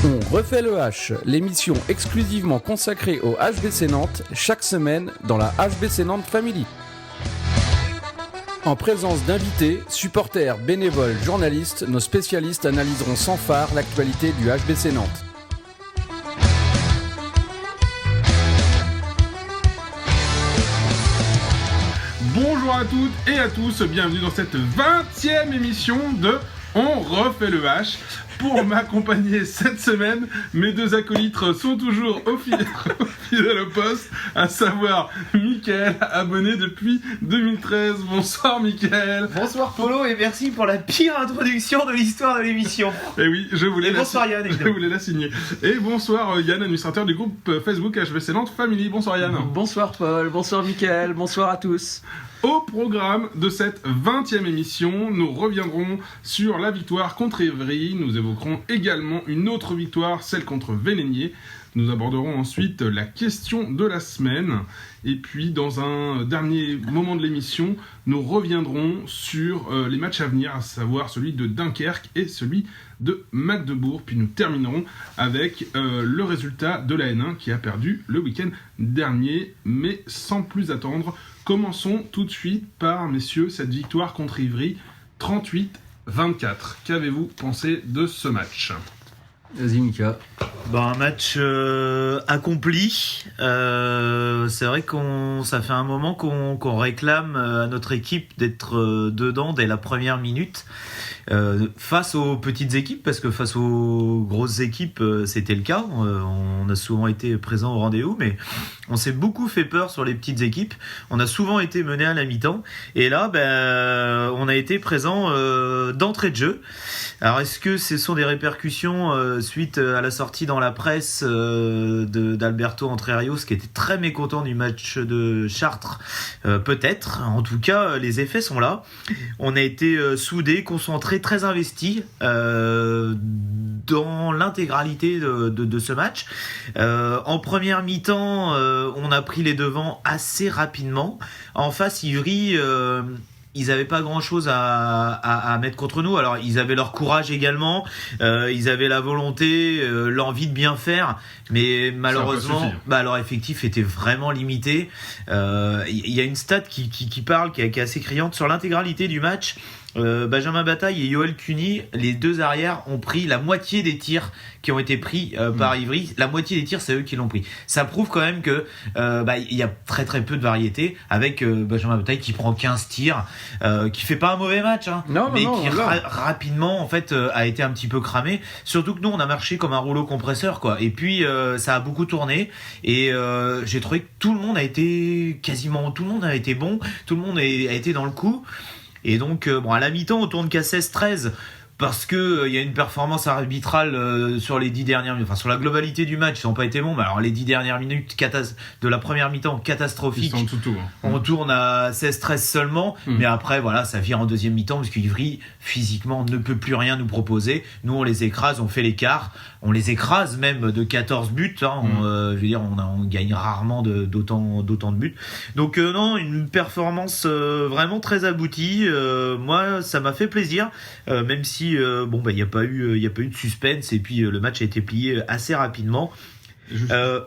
On refait le H, l'émission exclusivement consacrée au HBC Nantes, chaque semaine dans la HBC Nantes Family. En présence d'invités, supporters, bénévoles, journalistes, nos spécialistes analyseront sans phare l'actualité du HBC Nantes. Bonjour à toutes et à tous, bienvenue dans cette 20e émission de On refait le H. Pour m'accompagner cette semaine, mes deux acolytes sont toujours fidèles au poste, à savoir Mickaël, abonné depuis 2013. Bonsoir Mickaël. Bonsoir Polo et merci pour la pire introduction de l'histoire de l'émission. Et oui, je voulais bonsoir Yann, je voulais la signer. Et bonsoir Yann, administrateur du groupe Facebook HBC Nantes Family. Bonsoir Yann. Bonsoir Paul, bonsoir Mickaël, bonsoir à tous. Au programme de cette 20e émission, nous reviendrons sur la victoire contre Évry. Nous évoquerons également une autre victoire, celle contre Vélénier. Nous aborderons ensuite la question de la semaine. Et puis, dans un dernier moment de l'émission, nous reviendrons sur les matchs à venir, à savoir celui de Dunkerque et celui de Magdebourg. Puis nous terminerons avec le résultat de la N1 qui a perdu le week-end dernier. Mais sans plus attendre, commençons tout de suite par, messieurs, cette victoire contre Ivry, 38-24. Qu'avez-vous pensé de ce match ? Vas-y Mika. Un match accompli. C'est vrai ça fait un moment qu'on réclame à notre équipe d'être dedans dès la première minute. Face aux petites équipes, parce que face aux grosses équipes c'était le cas, on a souvent été présent au rendez-vous, mais on s'est beaucoup fait peur sur les petites équipes, on a souvent été mené à la mi-temps, et là on a été présent d'entrée de jeu. Alors est-ce que ce sont des répercussions suite à la sortie dans la presse d'Alberto Entrerios, qui était très mécontent du match de Chartres? Peut-être, en tout cas les effets sont là. On a été soudés, concentrés, très investi dans l'intégralité de ce match. En première mi-temps, on a pris les devants assez rapidement. En face, Ivry, ils n'avaient pas grand-chose à mettre contre nous. Alors, ils avaient leur courage également, ils avaient la volonté, l'envie de bien faire, mais malheureusement, leur effectif était vraiment limité. Il y a une stat qui parle, qui est assez criante sur l'intégralité du match. Benjamin Bataille et Yoel Cuny, les deux arrières, ont pris la moitié des tirs qui ont été pris par Ivry. La moitié des tirs, c'est eux qui l'ont pris. Ça prouve quand même que il y a très très peu de variété, avec Benjamin Bataille qui prend 15 tirs, qui fait pas un mauvais match, qui rapidement en fait a été un petit peu cramé. Surtout que nous, on a marché comme un rouleau compresseur, quoi. Et puis ça a beaucoup tourné, et j'ai trouvé que quasiment tout le monde a été bon, tout le monde a été dans le coup. Et donc, à la mi-temps, on tourne qu'à 16-13, parce que il y a une performance arbitrale sur les 10 dernières minutes, sur la globalité du match, ils n'ont pas été bons, mais alors les 10 dernières minutes de la première mi-temps, catastrophique. On tourne à 16-13 seulement, mais après, ça vire en deuxième mi-temps, parce qu'Ivry, physiquement, ne peut plus rien nous proposer. Nous, on les écrase, on fait l'écart, on les écrase même de 14 buts, on gagne rarement d'autant de buts. Donc non, une performance vraiment très aboutie. Moi, ça m'a fait plaisir, même si il n'y a pas eu de suspense, et puis le match a été plié assez rapidement.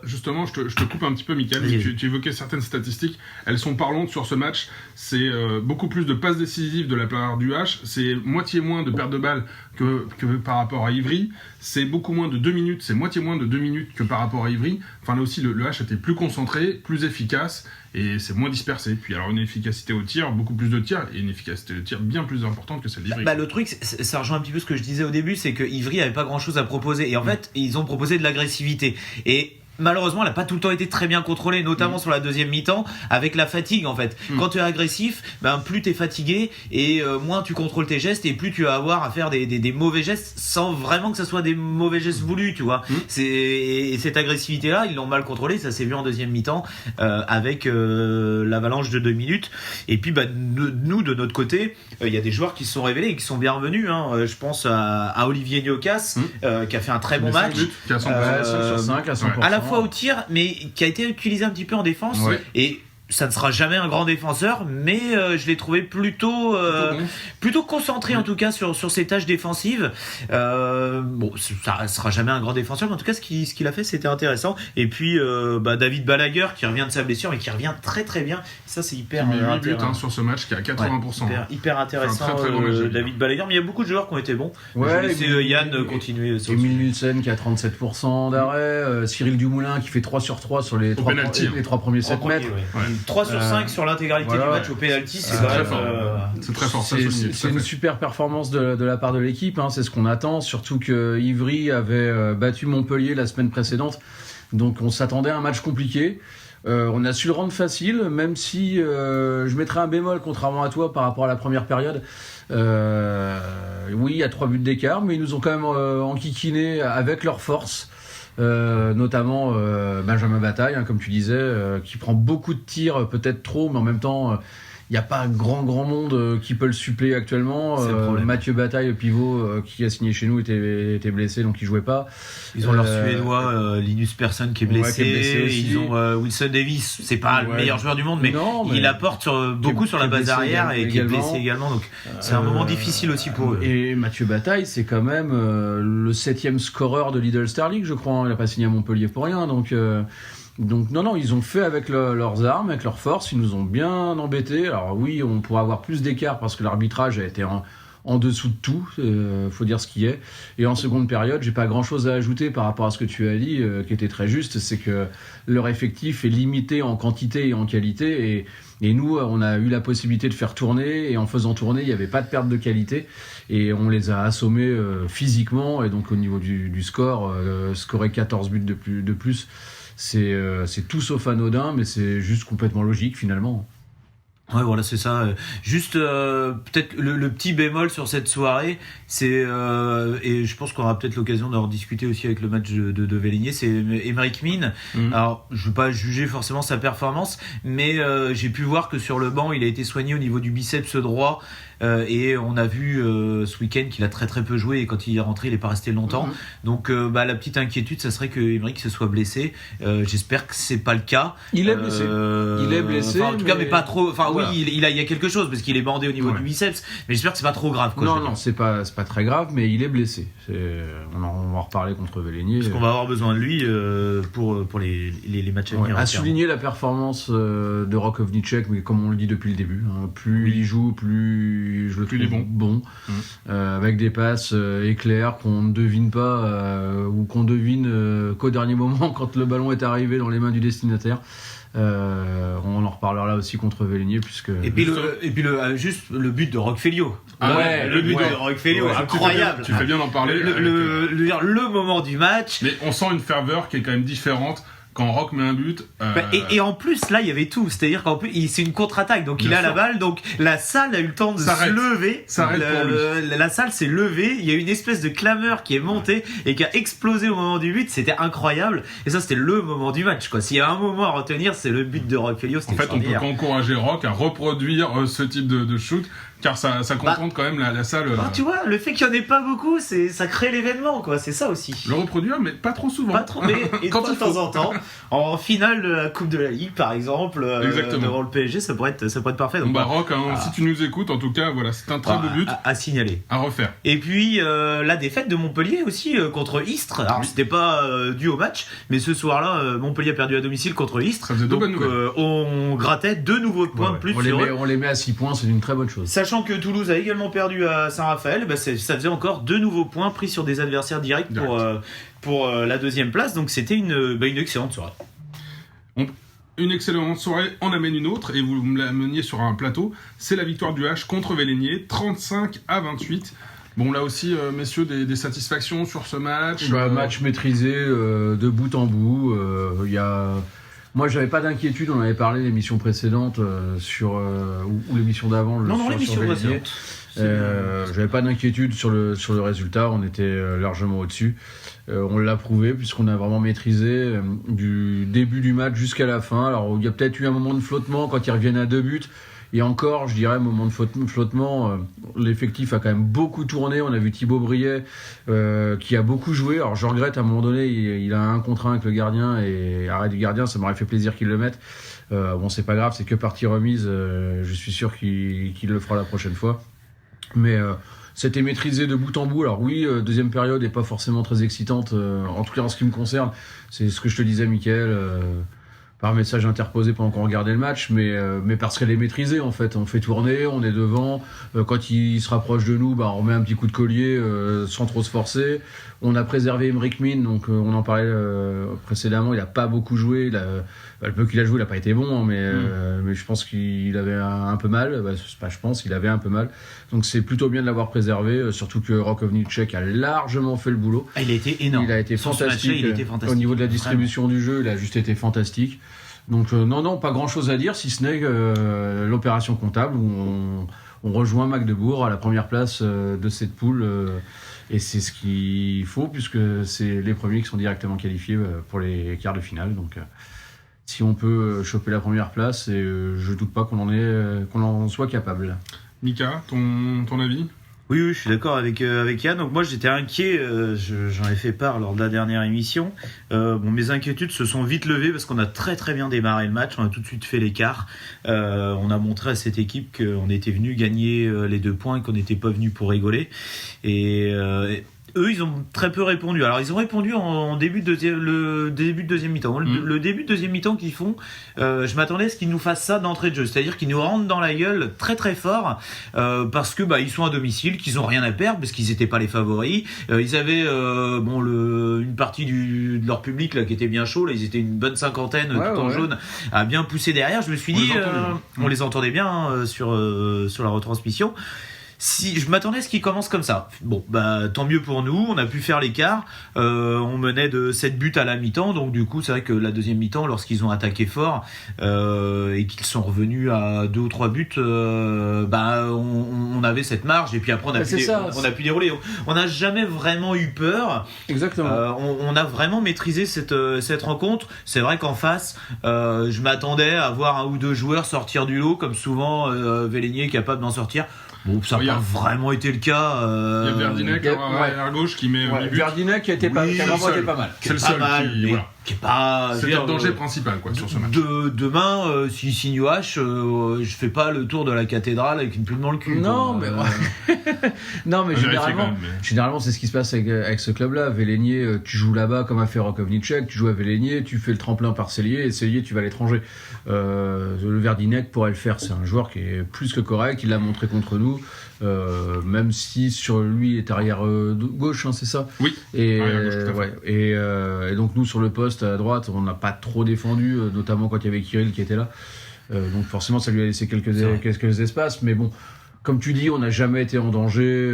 Justement, je te coupe un petit peu, Mickaël. Tu évoquais certaines statistiques, elles sont parlantes sur ce match. C'est beaucoup plus de passes décisives de la part du H, c'est moitié moins de pertes de balles que par rapport à Ivry, c'est beaucoup moins de 2 minutes, c'est moitié moins de 2 minutes que par rapport à Ivry. Là aussi, le H était plus concentré, plus efficace, et c'est moins dispersé. Puis alors une efficacité au tir, beaucoup plus de tirs, et une efficacité de tir bien plus importante que celle d'Ivry. Le truc, ça rejoint un petit peu ce que je disais au début, c'est que Ivry avait pas grand chose à proposer, et en fait ils ont proposé de l'agressivité, et malheureusement, elle n'a pas tout le temps été très bien contrôlée, notamment sur la deuxième mi-temps, avec la fatigue en fait. Quand tu es agressif, plus tu es fatigué, et moins tu contrôles tes gestes, et plus tu vas avoir à faire des mauvais gestes, sans vraiment que ce soit des mauvais gestes voulus, tu vois. Et cette agressivité-là, ils l'ont mal contrôlée, ça s'est vu en deuxième mi-temps, avec l'avalanche de 2 minutes. Et puis nous, de notre côté, il y a des joueurs qui se sont révélés et qui sont bien revenus. Je pense à Olivier Niocas, qui a fait un très bon match. Qui a 5 sur 5 à 100%. À la fois au tir, mais qui a été utilisé un petit peu en défense. Ouais. Et ça ne sera jamais un grand défenseur, mais je l'ai trouvé plutôt concentré en tout cas sur ses tâches défensives. Bon, ça ne sera jamais un grand défenseur, mais en tout cas ce qu'il a fait c'était intéressant. Et puis David Balaguer qui revient de sa blessure mais qui revient très très bien. Ça c'est hyper il met 8 buts sur ce match qui est à 80%. Hyper intéressant. Très, très bon match, David Balaguer, mais il y a beaucoup de joueurs qui ont été bons. Ouais, je vais laisser Yann continuer. Emile Knudsen qui a 37% d'arrêt, Cyril Dumoulin qui fait 3 sur 3 sur les 3 premiers 7 mètres. 3 sur 5 sur l'intégralité du match au pénalty, c'est quand même c'est très fort. C'est une super performance de la part de l'équipe, c'est ce qu'on attend, surtout que Ivry avait battu Montpellier la semaine précédente, donc on s'attendait à un match compliqué. On a su le rendre facile, même si je mettrais un bémol contrairement à toi par rapport à la première période. Oui, il y a 3 buts d'écart, mais ils nous ont quand même enquiquinés avec leur force. Notamment Benjamin Bataille, comme tu disais, qui prend beaucoup de tirs, peut-être trop, mais en même temps il n'y a pas grand monde qui peut le suppléer actuellement. Mathieu Bataille, le pivot qui a signé chez nous, était blessé, donc il jouait pas. Ils ont leur Suédois Linus Persson qui est blessé. Ils ont Wilson Davis, c'est pas le meilleur joueur du monde, mais il apporte beaucoup sur la base arrière et qui est blessé également. Donc c'est un moment difficile aussi pour eux. Et Mathieu Bataille, c'est quand même le 7e scoreur de Lidl Star League, je crois. Il n'a pas signé à Montpellier pour rien, donc non, ils ont fait avec leurs armes, avec leurs forces, ils nous ont bien embêtés. Alors oui, on pourrait avoir plus d'écart parce que l'arbitrage a été en dessous de tout, faut dire ce qui est. Et en seconde période, j'ai pas grand-chose à ajouter par rapport à ce que tu as dit, qui était très juste, c'est que leur effectif est limité en quantité et en qualité, et nous, on a eu la possibilité de faire tourner, et en faisant tourner, il n'y avait pas de perte de qualité, et on les a assommés physiquement, et donc au niveau du score, scorer 14 buts de plus, c'est tout sauf anodin, mais c'est juste complètement logique finalement. Ouais, voilà, c'est ça. Juste peut-être le petit bémol sur cette soirée, c'est et je pense qu'on aura peut-être l'occasion d'en discuter aussi avec le match de Véligné, c'est Émeric Mine. Alors, je veux pas juger forcément sa performance, mais j'ai pu voir que sur le banc, il a été soigné au niveau du biceps droit. Et on a vu ce week-end qu'il a très très peu joué, et quand il est rentré, il n'est pas resté longtemps. Donc la petite inquiétude, ça serait que Émeric se soit blessé. J'espère que c'est pas le cas. Il est blessé. En tout cas, mais pas trop. Enfin voilà. Oui, il y a quelque chose parce qu'il est bandé au niveau du biceps, mais j'espère que c'est pas trop grave. Non, c'est pas très grave, mais il est blessé. On va en reparler contre Véligné. Parce qu'on va avoir besoin de lui pour les matchs à venir. À souligner la performance de Rakovnicek, mais comme on le dit depuis le début, plus il joue, plus je le trouve bon. Avec des passes éclairs qu'on ne devine pas ou qu'on devine qu'au dernier moment quand le ballon est arrivé dans les mains du destinataire. On en reparlera là aussi contre Véligné puisque et puis juste le but de Roquefellio. Le but de Roquefellio, incroyable. Tu fais bien d'en parler. Le moment du match. Mais on sent une ferveur qui est quand même différente quand Rock met un but. Et en plus, là, il y avait tout. C'est-à-dire qu'en plus, c'est une contre-attaque. Donc, il a la balle. Donc, la salle a eu le temps de se lever. La salle s'est levée. Il y a eu une espèce de clameur qui est montée et qui a explosé au moment du but. C'était incroyable. Et ça, c'était le moment du match, quoi. S'il y a un moment à retenir, c'est le but de Roquefellio. En fait, on peut qu'encourager Rock à reproduire ce type de shoot. Car ça contente quand même la salle. Tu vois, le fait qu'il n'y en ait pas beaucoup, ça crée l'événement, quoi. C'est ça aussi. Le reproduire, mais pas trop souvent. Pas trop, mais de temps en temps. En finale de la Coupe de la Ligue, par exemple, devant le PSG, ça pourrait être parfait. Donc, Rock, si tu nous écoutes, en tout cas, voilà, c'est un très beau but. À signaler. À refaire. Et puis, la défaite de Montpellier aussi contre Istres. Alors, c'était pas dû au match, mais ce soir-là, Montpellier a perdu à domicile contre Istres. Ça faisait deux bonnes nouvelles. On grattait 2 nouveaux points de plus. On les met à 6 points, c'est une très bonne chose. Sachant que Toulouse a également perdu à Saint-Raphaël, ça faisait encore 2 nouveaux points pris sur des adversaires directs pour la 2e place. Donc c'était une excellente soirée. Une excellente soirée en amène une autre, et vous me l'ameniez sur un plateau. C'est la victoire du H contre Véligné, 35-28. Bon, là aussi, messieurs, des satisfactions sur ce match. Match maîtrisé de bout en bout. Moi, j'avais pas d'inquiétude, on avait parlé l'émission précédente ou l'émission d'avant. L'émission précédente. J'avais pas d'inquiétude sur le résultat, on était largement au-dessus. On l'a prouvé puisqu'on a vraiment maîtrisé du début du match jusqu'à la fin. Alors, il y a peut-être eu un moment de flottement quand ils reviennent à 2 buts. Et encore, je dirais, moment de flottement, l'effectif a quand même beaucoup tourné. On a vu Thibaut Briet qui a beaucoup joué. Alors je regrette, à un moment donné, il a un contre un avec le gardien et arrêt du gardien, ça m'aurait fait plaisir qu'il le mette. Bon, c'est pas grave, c'est que partie remise. Je suis sûr qu'il le fera la prochaine fois. Mais c'était maîtrisé de bout en bout. Alors oui, deuxième période n'est pas forcément très excitante, en tout cas en ce qui me concerne. C'est ce que je te disais, Mickaël, par message interposé pendant qu'on regardait le match, mais parce qu'elle est maîtrisée en fait. On fait tourner, on est devant. Quand il se rapproche de nous, on remet un petit coup de collier sans trop se forcer. On a préservé Emric Min, donc on en parlait précédemment. Il n'a pas beaucoup joué. Le peu qu'il a joué, il n'a pas été bon, hein, mais je pense qu'il avait un peu mal. Il avait un peu mal. Donc c'est plutôt bien de l'avoir préservé, surtout que Rakovnicek a largement fait le boulot. Il a été énorme. Il a été fantastique. Au niveau de la distribution du jeu, il a juste été fantastique. Donc non, pas grand-chose à dire, si ce n'est l'opération comptable où on rejoint Magdebourg à la première place de cette poule. Et c'est ce qu'il faut, puisque c'est les premiers qui sont directement qualifiés pour les quarts de finale. Donc si on peut choper la première place, et je doute pas qu'on en soit capable. Mika, ton avis ? Oui, je suis d'accord avec Yann. Donc moi j'étais inquiet, j'en ai fait part lors de la dernière émission. Mes inquiétudes se sont vite levées parce qu'on a très très bien démarré le match, on a tout de suite fait l'écart. On a montré à cette équipe qu'on était venu gagner les 2 points et qu'on n'était pas venu pour rigoler. Et eux, ils ont très peu répondu. Alors, ils ont répondu en début de deuxième mi-temps. Le début de deuxième mi-temps qu'ils font, je m'attendais à ce qu'ils nous fassent ça d'entrée de jeu. C'est-à-dire qu'ils nous rentrent dans la gueule très très fort parce que ils sont à domicile, qu'ils ont rien à perdre parce qu'ils n'étaient pas les favoris. Ils avaient une partie de leur public là qui était bien chaud. Là, ils étaient une bonne cinquantaine tout en jaune à bien pousser derrière. Je me suis dit, on les entendait bien sur la retransmission. Si je m'attendais à ce qu'ils commencent comme ça. Bon, tant mieux pour nous, on a pu faire l'écart. On menait de 7 buts à la mi-temps, donc du coup, c'est vrai que la deuxième mi-temps, lorsqu'ils ont attaqué fort et qu'ils sont revenus à 2 ou 3 buts, on avait cette marge et puis après on a pu dérouler. On n'a jamais vraiment eu peur. Exactement. On a vraiment maîtrisé cette rencontre. C'est vrai qu'en face, je m'attendais à voir 1 ou 2 joueurs sortir du lot, comme souvent Vélénié est capable d'en sortir. Bon, ça n'a pas vraiment été le cas. Il y a Verdinek à gauche qui met 8 buts. Verdinek qui a vraiment été pas mal. C'est le seul qui est pas. C'est le danger principal sur ce match. Demain, s'il signe H, je fais pas le tour de la cathédrale avec une plume dans le cul. Non, mais généralement, c'est ce qui se passe avec ce club-là. Vélénié, tu joues là-bas comme a fait Rakovnicek, tu joues à Vélénié, tu fais le tremplin par Cellier, et Cellier, tu vas à l'étranger. Le Verdinek pourrait le faire. C'est un joueur qui est plus que correct, il l'a montré contre nous. Même si sur lui il est arrière gauche, c'est ça. Oui. Et gauche, donc nous sur le poste à droite, on n'a pas trop défendu, notamment quand il y avait Kirill qui était là. Donc forcément ça lui a laissé quelques espaces, mais bon. Comme tu dis, on n'a jamais été en danger,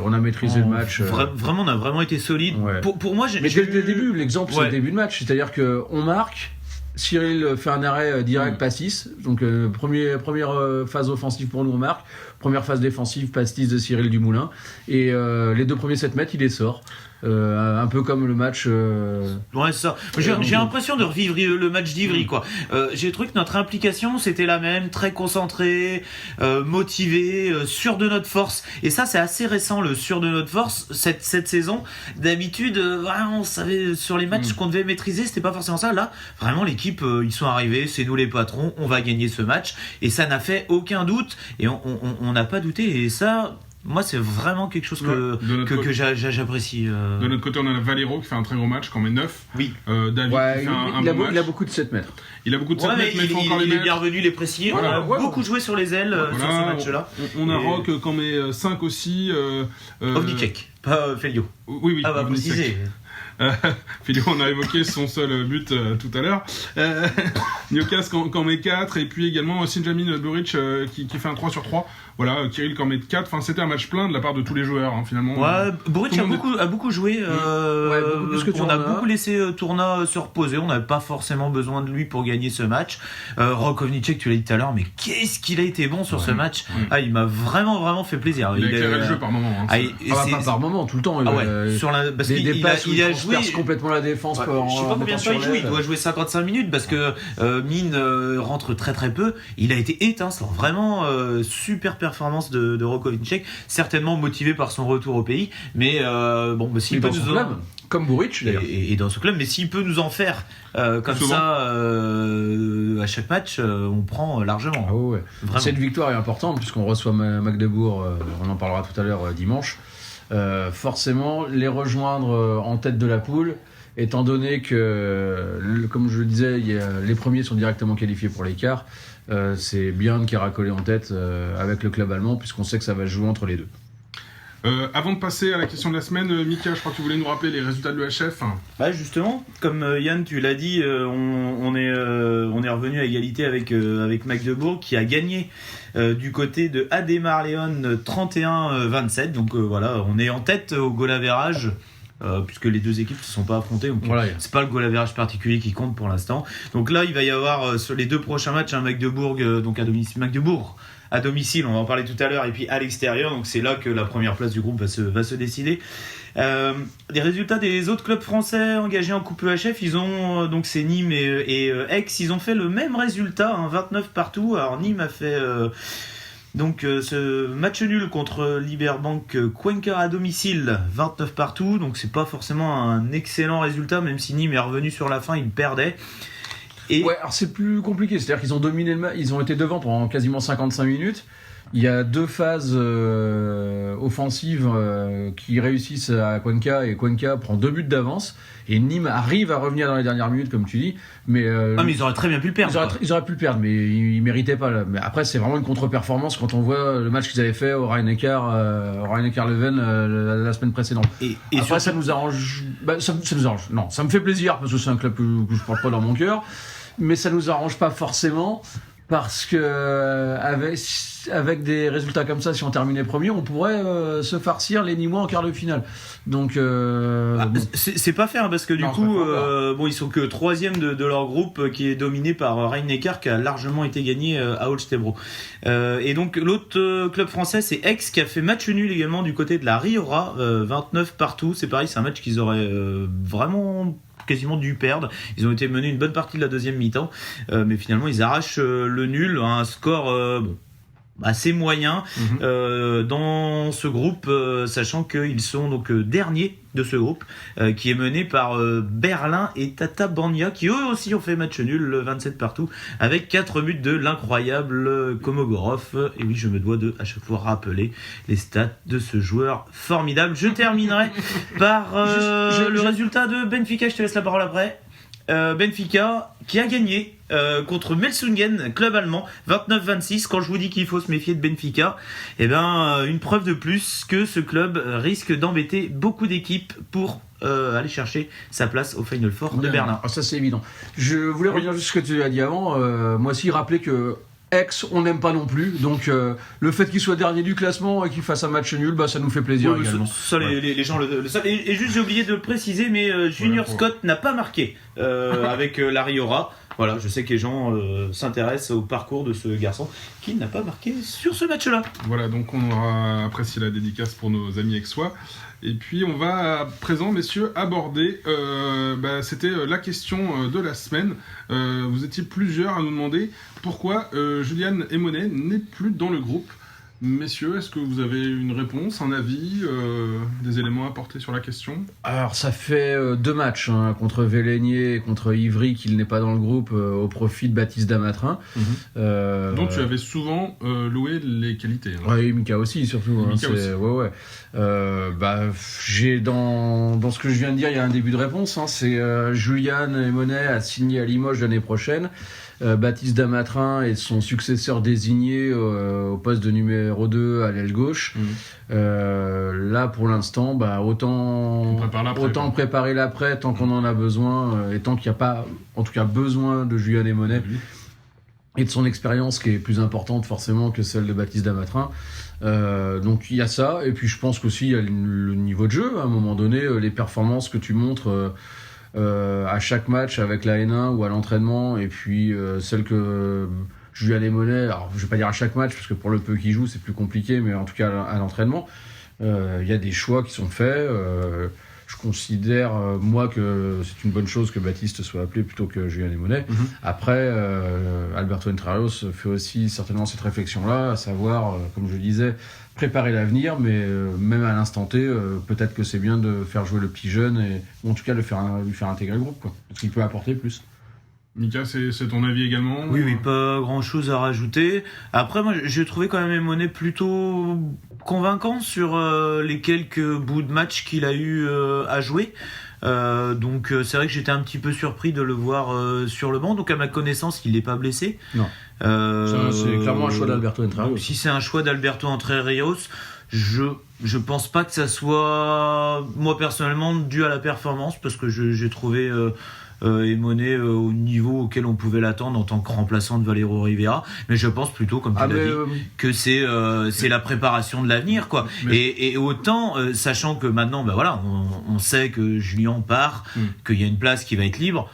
on a maîtrisé le match. Vraiment, on a vraiment été solide. Ouais. Pour moi, mais dès le début, l'exemple c'est le début de match, c'est-à-dire qu'on marque. Cyril fait un arrêt direct, Pastis. Donc première phase offensive pour nous, on marque. Première phase défensive, Pastis de Cyril Dumoulin. Et les 2 premiers 7 mètres, il les sort. Un peu comme le match. Ouais, c'est ça. J'ai l'impression de revivre le match d'Ivry, quoi. J'ai trouvé que notre implication c'était la même, très concentrée, motivée, sûr de notre force. Et ça, c'est assez récent, le sûr de notre force cette saison. D'habitude, on savait sur les matchs qu'on devait maîtriser, c'était pas forcément ça. Là, vraiment, l'équipe, ils sont arrivés, c'est nous les patrons, on va gagner ce match. Et ça n'a fait aucun doute. Et on n'a pas douté. Et ça. Moi, c'est vraiment quelque chose que j'apprécie. De notre côté, on a Valero qui fait un très gros match, qui en met 9. Oui. David qui fait un bon match. Il a beaucoup de 7 mètres. Il a beaucoup de 7 mètres, mais il faut encore les mettre. Il est bien mettre. revenu les préciser. On a beaucoup joué sur les ailes sur ce match-là. On a Rock qui en met 5 aussi. Ovnicek, pas Felio. Oui. Ah, préciser. Philio, on a évoqué son seul but tout à l'heure. Newcastle qui en met 4, et puis également Sinjamin Buric qui fait un 3 sur 3. Voilà, Kirill qui en met 4. Enfin, c'était un match plein de la part de tous les joueurs, finalement. Ouais, Buric a beaucoup joué. Beaucoup plus que on a beaucoup laissé Tourna se reposer. On n'avait pas forcément besoin de lui pour gagner ce match. Rakovnicek, tu l'as dit tout à l'heure, mais qu'est-ce qu'il a été bon sur ce match. Il m'a vraiment fait plaisir. Il a éclairé le jeu par moment. Pas par moment, tout le temps. Parce qu'il a disperse complètement la défense. Je sais pas combien de temps il joue, il doit jouer 55 minutes parce que Mine rentre très très peu. Il a été étincelant, vraiment super performance de Roko Vincek, certainement motivé par son retour au pays, mais s'il peut nous club, comme Buric d'ailleurs. Et dans ce club, mais s'il peut nous en faire comme souvent. Ça à chaque match, on prend largement. Ah ouais. Cette victoire est importante puisqu'on reçoit Magdebourg, on en parlera tout à l'heure dimanche. Forcément, les rejoindre en tête de la poule, étant donné que, comme je le disais, les premiers sont directement qualifiés pour les quarts. C'est bien qui est racolé en tête avec le club allemand, puisqu'on sait que ça va jouer entre les deux. Avant de passer à la question de la semaine, Mika, je crois que tu voulais nous rappeler les résultats de l'EHF. Bah justement, comme Yann, tu l'as dit, on est revenu à égalité avec Magdebourg qui a gagné du côté de Ademar Leon 31-27. Donc voilà, on est en tête au goal average. Puisque les deux équipes ne se sont pas affrontées, donc voilà, c'est pas le goal average particulier qui compte pour l'instant. Donc là, il va y avoir sur les deux prochains matchs Magdebourg, donc à domicile, on va en parler tout à l'heure, et puis à l'extérieur, donc c'est là que la première place du groupe va se décider. Les résultats des autres clubs français engagés en Coupe EHF, ils ont donc c'est Nîmes et Aix, ils ont fait le même résultat, 29 partout. Alors Nîmes a fait ce match nul contre Liberbank Cuenca à domicile, 29 partout, donc c'est pas forcément un excellent résultat, même si Nîmes est revenu sur la fin, il perdait. Ouais, alors c'est plus compliqué, c'est-à-dire qu'ils ont dominé le match, ils ont été devant pendant quasiment 55 minutes. Il y a deux phases offensives qui réussissent à Cuenca, et Cuenca prend 2 buts d'avance, et Nîmes arrive à revenir dans les dernières minutes, comme tu dis. Mais ils auraient très bien pu le perdre. Ils auraient pu le perdre, mais ils méritaient pas. Là. Mais après, c'est vraiment une contre-performance quand on voit le match qu'ils avaient fait au Rhein-Neckar-Leuven la semaine précédente. Et après, surtout... ça nous arrange. Ça nous arrange. Non, ça me fait plaisir parce que c'est un club que je porte pas dans mon cœur, mais ça nous arrange pas forcément. Parce que avec des résultats comme ça, si on terminait premier, on pourrait se farcir les Nîmois en quart de finale. Donc c'est pas faire parce que du coup ils sont que 3e de leur groupe qui est dominé par Rhein-Neckar qui a largement été gagné à Holstebro. Et donc l'autre club français c'est Aix qui a fait match nul également du côté de la Riora, 29 partout. C'est pareil, c'est un match qu'ils auraient vraiment quasiment dû perdre. Ils ont été menés une bonne partie de la deuxième mi-temps, mais finalement ils arrachent le nul, un score assez moyen dans ce groupe, sachant qu'ils sont donc derniers de ce groupe qui est mené par Berlin et Tata Bornia qui eux aussi ont fait match nul, le 27 partout, avec 4 buts de l'incroyable Komogorov. Et oui, je me dois de à chaque fois rappeler les stats de ce joueur formidable. Je terminerai par le résultat de Benfica, je te laisse la parole après. Benfica qui a gagné contre Melsungen, club allemand, 29-26. Quand je vous dis qu'il faut se méfier de Benfica, une preuve de plus que ce club risque d'embêter beaucoup d'équipes pour aller chercher sa place au Final Four de Berlin. Ça c'est évident. Je voulais revenir juste sur ce que tu as dit avant. Moi aussi rappeler que Aix, on n'aime pas non plus, donc le fait qu'il soit dernier du classement et qu'il fasse un match nul, ça nous fait plaisir également. Ça, les gens le savent. Et juste, j'ai oublié de le préciser, mais Junior Scott n'a pas marqué avec la Riora. Voilà, je sais que les gens s'intéressent au parcours de ce garçon qui n'a pas marqué sur ce match-là. Voilà, donc on aura apprécié la dédicace pour nos amis aixois. Et puis on va à présent, messieurs, aborder, c'était la question de la semaine. Vous étiez plusieurs à nous demander pourquoi Julian Emonet n'est plus dans le groupe. Messieurs, est-ce que vous avez une réponse, un avis, des éléments à apporter sur la question ? Alors ça fait 2 matchs contre Vélénier et contre Ivry qu'il n'est pas dans le groupe au profit de Baptiste Damatrin. Donc tu avais souvent loué les qualités. Oui, Mika aussi surtout. Mika aussi. Ouais. J'ai dans ce que je viens de dire, il y a un début de réponse. C'est Julian Emonet a signé à Limoges l'année prochaine. Baptiste Damatrin est son successeur désigné au poste de numéro 2 à l'aile gauche. Là pour l'instant, autant préparer l'après tant qu'on en a besoin, et tant qu'il n'y a pas en tout cas besoin de Julian Emonet et de son expérience qui est plus importante forcément que celle de Baptiste Damatrin. Donc il y a ça, et puis je pense qu'aussi il y a le niveau de jeu. À un moment donné, les performances que tu montres à chaque match avec la N1 ou à l'entraînement, et puis celle que Julian Emonet, alors je vais pas dire à chaque match parce que pour le peu qu'il joue c'est plus compliqué, mais en tout cas à l'entraînement, il y a des choix qui sont faits. Je considère, moi, que c'est une bonne chose que Baptiste soit appelé plutôt que Julien Desmonet. Après, Alberto Entre fait aussi certainement cette réflexion-là, à savoir, comme je disais, préparer l'avenir, mais même à l'instant T, peut-être que c'est bien de faire jouer le petit jeune, ou en tout cas lui faire intégrer le groupe, quoi, parce qu'il peut apporter plus. Mika, c'est ton avis également? Oui, pas grand-chose à rajouter. Après, moi, j'ai trouvé quand même Emonet plutôt convaincant sur les quelques bouts de match qu'il a eu à jouer. Donc c'est vrai que j'étais un petit peu surpris de le voir sur le banc. Donc à ma connaissance, il n'est pas blessé. Non. C'est clairement un choix d'Alberto Entre Rios. Si c'est un choix d'Alberto Entre Rios, je pense pas que ça soit, moi personnellement, dû à la performance, parce que j'ai trouvé Emonet au niveau auquel on pouvait l'attendre en tant que remplaçant de Valero Rivera, mais je pense plutôt, comme tu l'as dit, que c'est la préparation de l'avenir, quoi. Et autant, sachant que maintenant, on sait que Julien part, qu'il y a une place qui va être libre.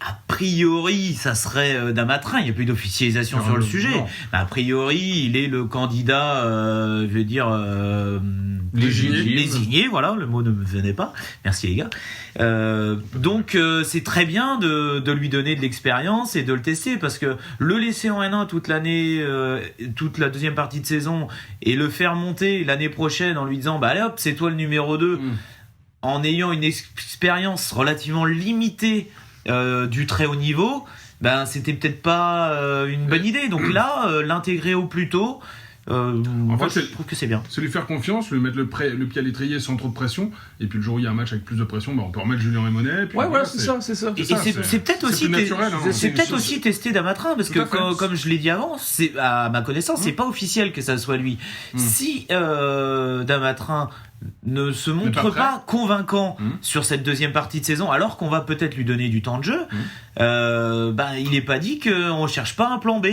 A priori, ça serait Damatrin. Il n'y a plus d'officialisation sur le sujet. A priori, il est le candidat, désigné. Voilà, le mot ne me venait pas. Merci les gars. Donc, c'est très bien de lui donner de l'expérience et de le tester, parce que le laisser en N1 toute l'année, toute la deuxième partie de saison, et le faire monter l'année prochaine en lui disant, allez hop, c'est toi le numéro 2, en ayant une expérience relativement limitée du très haut niveau, c'était peut-être pas une bonne idée. Donc là, l'intégrer au plus tôt, je trouve que c'est bien. C'est lui faire confiance, lui mettre le pied à l'étrier sans trop de pression, et puis le jour où il y a un match avec plus de pression, on peut remettre Julien Emonet. C'est ça. Et c'est peut-être aussi naturel, c'est peut-être aussi tester Damatrin, parce que comme je l'ai dit avant, c'est à ma connaissance, c'est pas officiel que ça soit lui. Si Damatrin ne se montre pas convaincant sur cette deuxième partie de saison, alors qu'on va peut-être lui donner du temps de jeu, il n'est pas dit qu'on ne cherche pas un plan B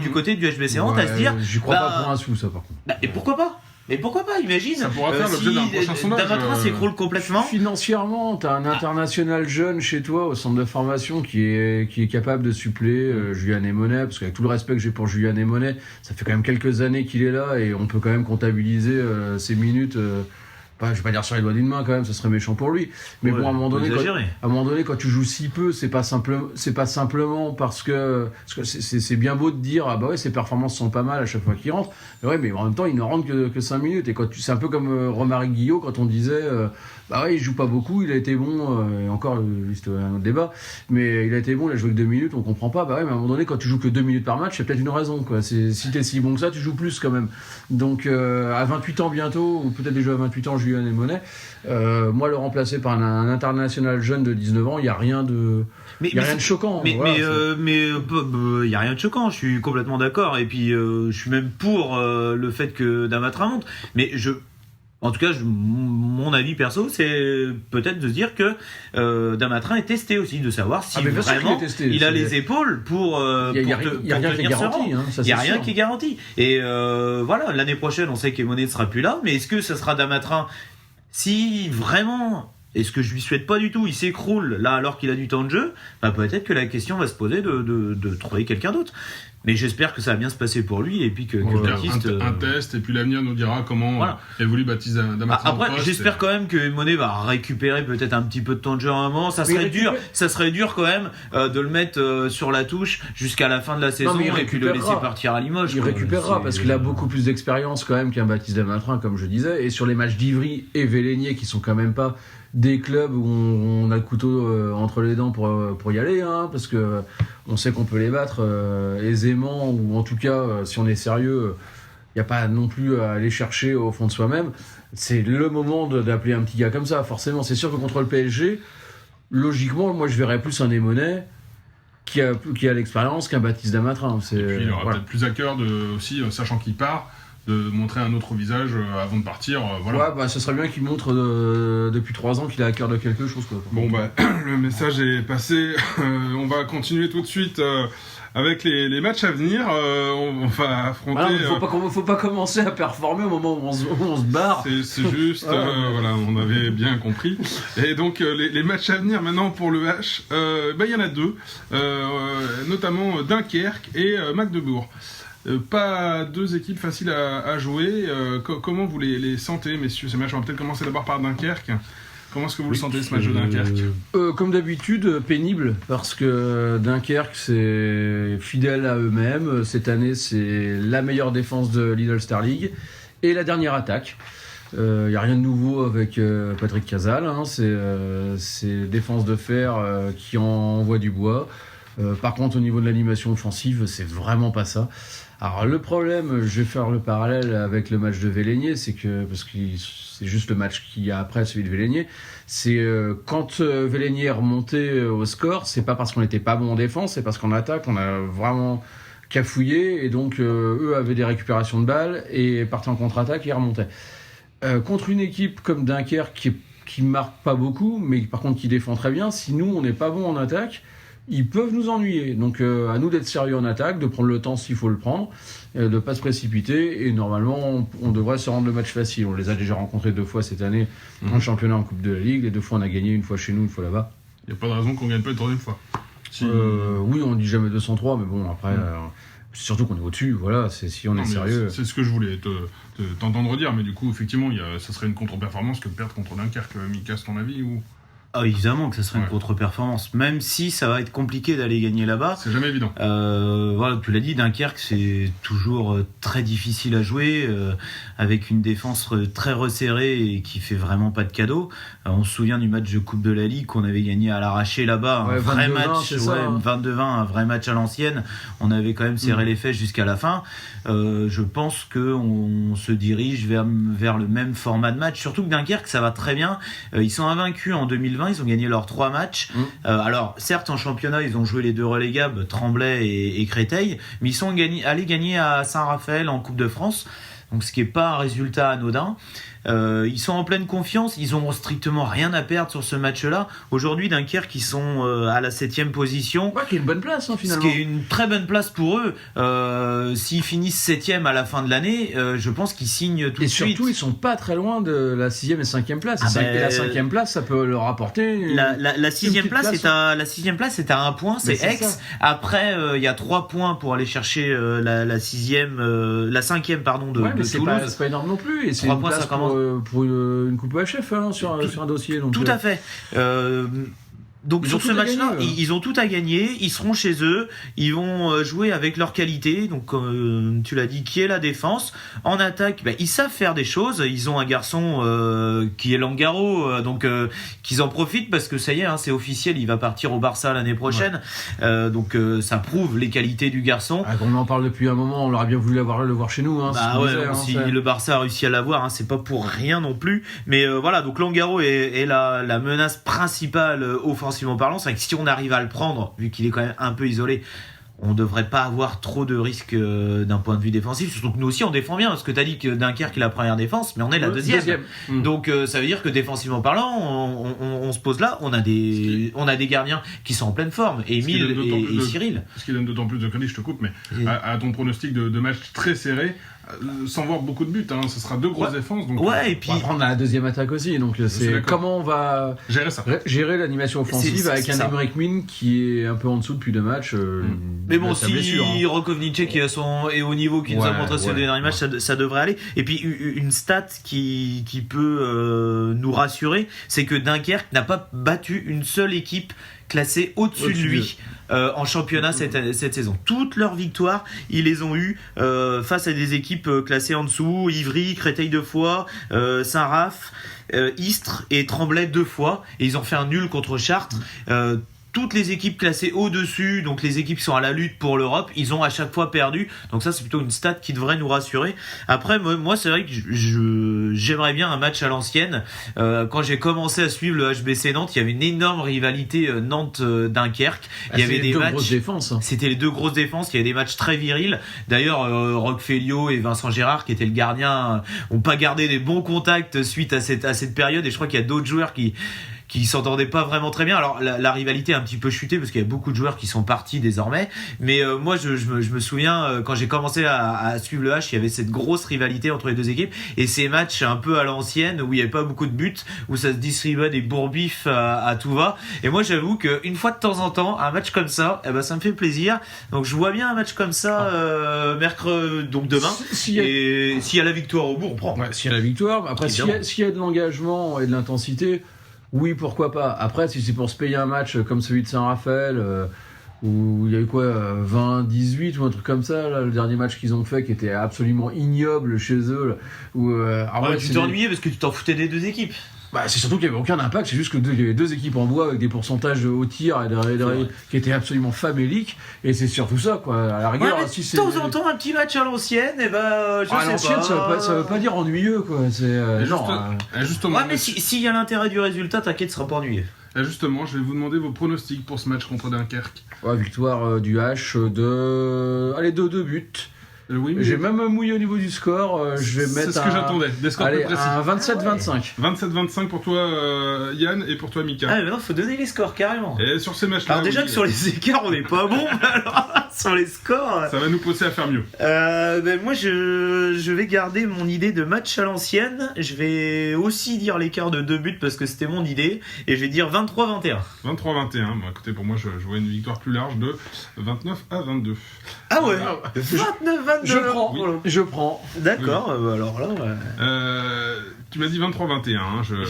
du côté du HBC Nantes, à se dire... J'y crois pas pour un sou, ça, par contre. Et pourquoi pas? Mais pourquoi pas, imagine, ça pourra faire l'objet d'un prochain sondage. Damatrin s'écroule complètement. Financièrement, tu as un international jeune chez toi au centre de formation qui est capable de suppléer Julien Emonet, parce qu'avec tout le respect que j'ai pour Julien Emonet, ça fait quand même quelques années qu'il est là, et on peut quand même comptabiliser ses minutes... je vais pas dire sur les doigts d'une main quand même, ça serait méchant pour lui. Mais à un moment donné, quand tu joues si peu, c'est pas simplement parce que c'est bien beau de dire ses performances sont pas mal à chaque fois qu'il rentre. Mais en même temps, il ne rentre que 5 minutes. Et c'est un peu comme Romaric Guillot quand on disait il joue pas beaucoup, il a été bon, et encore c'est un autre débat, mais il a été bon, il a joué que 2 minutes, on comprend pas. Mais à un moment donné, quand tu joues que 2 minutes par match, c'est peut-être une raison, quoi. Si t'es si bon que ça, tu joues plus quand même. Donc à 28 ans bientôt, ou peut-être déjà à 28 ans, Julien Emonet, moi le remplacer par un international jeune de 19 ans, il n'y a rien de choquant. Mais il n'y a rien de choquant, je suis complètement d'accord. Et puis je suis même pour le fait que Damatrin monte. Mais en tout cas, mon avis perso, c'est peut-être de se dire que Damatrin est testé aussi, de savoir si vraiment il a les épaules pour tenir ce rang. Il n'y a rien qui est garanti. Et l'année prochaine, on sait qu'Emonet ne sera plus là, mais est-ce que ça sera Damatrin? Si vraiment, et ce que je lui souhaite pas du tout, il s'écroule là alors qu'il a du temps de jeu, peut-être que la question va se poser de trouver quelqu'un d'autre. Mais j'espère que ça va bien se passer pour lui, et puis que Baptiste... Un test, et puis l'avenir nous dira comment évolue Baptiste Damatrin. Après, j'espère quand même que Emonet va récupérer peut-être un petit peu de temps de jeu à un moment. Ça serait dur quand même de le mettre sur la touche jusqu'à la fin de la saison, et puis le laisser partir à Limoges. Il récupérera, parce qu'il a beaucoup plus d'expérience quand même qu'un Baptiste Damatrin, comme je disais, et sur les matchs d'Ivry et Vélénier, qui sont quand même pas des clubs où on a le couteau entre les dents pour y aller, parce que on sait qu'on peut les battre aisément, ou en tout cas si on est sérieux, il n'y a pas non plus à aller chercher au fond de soi-même. C'est le moment d'appeler un petit gars comme ça, forcément. C'est sûr que contre le PSG, logiquement, moi je verrais plus un Emonet qui a l'expérience qu'un Baptiste Damatrin. Et puis il aura peut-être plus à cœur aussi, sachant qu'il part, de montrer un autre visage avant de partir. Ce serait bien qu'il montre depuis 3 ans qu'il a à cœur de quelque chose, quoi. Bon, le message est passé. On va continuer tout de suite avec les matchs à venir. On va affronter... faut pas commencer à performer au moment où on se barre. C'est juste, on avait bien compris. Et donc les matchs à venir maintenant pour le H, il y en a 2, notamment Dunkerque et Magdebourg. Pas 2 équipes faciles à jouer. Comment vous les sentez, messieurs, ces matchs? On va peut-être commencer d'abord par Dunkerque. Comment est-ce que vous le sentez, ce match de Dunkerque ? Comme d'habitude, pénible, parce que Dunkerque, c'est fidèle à eux-mêmes. Cette année, c'est la meilleure défense de Lidl Star League et la dernière attaque. Il n'y a rien de nouveau avec Patrick Casal. C'est défense de fer qui envoie du bois. Par contre, au niveau de l'animation offensive, c'est vraiment pas ça. Alors le problème, je vais faire le parallèle avec le match de Vélénier, parce que c'est juste le match qu'il y a après celui de Vélénier, c'est quand Vélénier est remonté au score, c'est pas parce qu'on n'était pas bon en défense, c'est parce qu'en attaque on a vraiment cafouillé, et donc eux avaient des récupérations de balles et partaient en contre-attaque et remontaient. Contre une équipe comme Dunkerque qui marque pas beaucoup, mais par contre qui défend très bien, si nous on n'est pas bon en attaque, ils peuvent nous ennuyer. Donc à nous d'être sérieux en attaque, de prendre le temps s'il faut le prendre, de ne pas se précipiter, et normalement on devrait se rendre le match facile. On les a déjà rencontrés 2 fois cette année en championnat, en Coupe de la Ligue. Les 2 fois on a gagné, une fois chez nous, une fois là-bas. Il n'y a pas de raison qu'on gagne pas une troisième fois. Oui, on dit jamais 203, mais bon, après, c'est surtout qu'on est au-dessus, voilà, si on est sérieux. C'est ce que je voulais t'entendre dire, mais du coup, effectivement, ça serait une contre-performance que de perdre contre Dunkerque. Mika, c'est ton avis ou... Ah, évidemment que ça serait une contre-performance, même si ça va être compliqué d'aller gagner là-bas. C'est jamais évident. Voilà, tu l'as dit, Dunkerque, c'est toujours très difficile à jouer, avec une défense très resserrée et qui fait vraiment pas de cadeaux. On se souvient du match de Coupe de la Ligue qu'on avait gagné à l'arraché là-bas, un vrai match, 22-20, un vrai match à l'ancienne. On avait quand même serré les fesses jusqu'à la fin. Je pense qu'on se dirige vers le même format de match, surtout que Dunkerque, ça va très bien. Ils sont invaincus en 2020. Ils ont gagné leurs 3 matchs. Alors, certes, en championnat, ils ont joué les 2 relégables, Tremblay et Créteil, mais ils sont allés gagner à Saint-Raphaël en Coupe de France, donc ce qui n'est pas un résultat anodin. Ils sont en pleine confiance, ils ont strictement rien à perdre sur ce match-là. Aujourd'hui, Dunkerque, ils sont à la 7e position. Ouais, qui est une bonne place, finalement. Ce qui est une très bonne place pour eux. S'ils finissent 7e à la fin de l'année, je pense qu'ils signent tout de suite. Et surtout, ils sont pas très loin de la 6e et 5e place. Et la 5e place, ça peut leur apporter. La 6e place est à 1 point, c'est Aix. Après, il y a 3 points pour aller chercher la 5e pardon, de Toulouse. C'est pas énorme non plus. Et c'est 3 une points, place pour une coupe HF sur un dossier. Donc, tout à fait. Donc sur ce match-là, ils ont tout à gagner, ils seront chez eux, ils vont jouer avec leur qualité, donc tu l'as dit, qui est la défense. En attaque, ils savent faire des choses, ils ont un garçon qui est Langaro, donc qu'ils en profitent parce que ça y est, c'est officiel, il va partir au Barça l'année prochaine, donc ça prouve les qualités du garçon. On en parle depuis un moment, on aurait bien voulu le voir chez nous. Si le Barça a réussi à l'avoir, c'est pas pour rien non plus, mais voilà, donc Langaro est la menace principale offensivement parlant. C'est vrai que si on arrive à le prendre, vu qu'il est quand même un peu isolé, on devrait pas avoir trop de risques d'un point de vue défensif, surtout que nous aussi on défend bien, parce que tu as dit que Dunkerque est la première défense, mais on est la deuxième. Donc ça veut dire que défensivement parlant, on se pose là, on a des gardiens qui sont en pleine forme, Émile et Cyril. Ce qui donne d'autant plus de crédit, je te coupe, mais à ton pronostic de match très serré, sans voir beaucoup de buts, ce sera 2 grosses défenses. Donc et puis on va prendre la 2e attaque aussi, donc c'est comment on va gérer l'animation offensive avec un Emmerich Min qui est un peu en dessous depuis 2 matchs. Mais bon, si Rokovnice qui est au niveau qu'il nous a montré sur les derniers matchs, ça devrait aller. Et puis une stat qui peut nous rassurer, c'est que Dunkerque n'a pas battu une seule équipe classée au-dessus de lui en championnat cette saison. Toutes leurs victoires, ils les ont eues face à des équipes classées en dessous, Ivry, Créteil 2 fois, Saint-Raph, Istres et Tremblay 2 fois, et ils ont fait un nul contre Chartres. Toutes les équipes classées au-dessus, donc les équipes qui sont à la lutte pour l'Europe, ils ont à chaque fois perdu. Donc ça, c'est plutôt une stat qui devrait nous rassurer. Après, moi, c'est vrai que j'aimerais bien un match à l'ancienne. Quand j'ai commencé à suivre le HBC Nantes, il y avait une énorme rivalité Nantes-Dunkerque. Il y avait des matchs. Grosses défenses. C'était les 2 grosses défenses. Il y avait des matchs très virils. D'ailleurs, Roch Fellio et Vincent Gérard, qui étaient le gardien, ont pas gardé des bons contacts suite à cette période. Et je crois qu'il y a d'autres joueurs qui s'entendaient pas vraiment très bien. Alors la rivalité a un petit peu chuté parce qu'il y a beaucoup de joueurs qui sont partis désormais, mais moi je me souviens quand j'ai commencé à suivre le H, il y avait cette grosse rivalité entre les 2 équipes, et ces matchs un peu à l'ancienne où il y avait pas beaucoup de buts, où ça se distribuait des bourbifs à tout va, et moi j'avoue qu'une fois de temps en temps un match comme ça, ça me fait plaisir. Donc je vois bien un match comme ça mercredi, donc demain, et s'il y a la victoire au bout, on prend. S'il y a la victoire, après s'il y a de l'engagement et de l'intensité, Oui, pourquoi pas. Après, si c'est pour se payer un match comme celui de Saint-Raphaël, où il y a eu 20-18 ou un truc comme ça, là, le dernier match qu'ils ont fait qui était absolument ignoble chez eux. Là, où, tu t'es ennuyé parce que tu t'en foutais des deux équipes. C'est surtout qu'il n'y avait aucun impact, c'est juste qu'il y avait deux équipes en bois avec des pourcentages au tir qui étaient absolument faméliques, et c'est surtout ça, quoi. À la rigueur, mais si de temps en temps, un petit match à l'ancienne, et je sais l'ancienne, pas. ça veut pas dire ennuyeux, quoi. C'est justement. Ouais, mais s'il y a l'intérêt du résultat, t'inquiète, tu seras pas ennuyé. Justement, je vais vous demander vos pronostics pour ce match contre Dunkerque. Victoire du H de 2 buts. Oui, mais j'ai même mouillé au niveau du score. Je vais mettre c'est ce que j'attendais, des scores plus précis. Un 27-25. 27-25 pour toi, Yann, et pour toi, Mika. Ah, mais non, faut donner les scores carrément. Et sur ces matchs-là. Alors, déjà que sur les écarts, on n'est pas bon, alors sur les scores. Ça va nous pousser à faire mieux. Moi, je vais garder mon idée de match à l'ancienne. Je vais aussi dire l'écart de 2 buts parce que c'était mon idée. Et je vais dire 23-21. 23-21. Bon, écoutez, pour moi, je vois une victoire plus large de 29-22. Ah ouais 29-22. Je prends. D'accord, alors là. Tu m'as dit 23-21.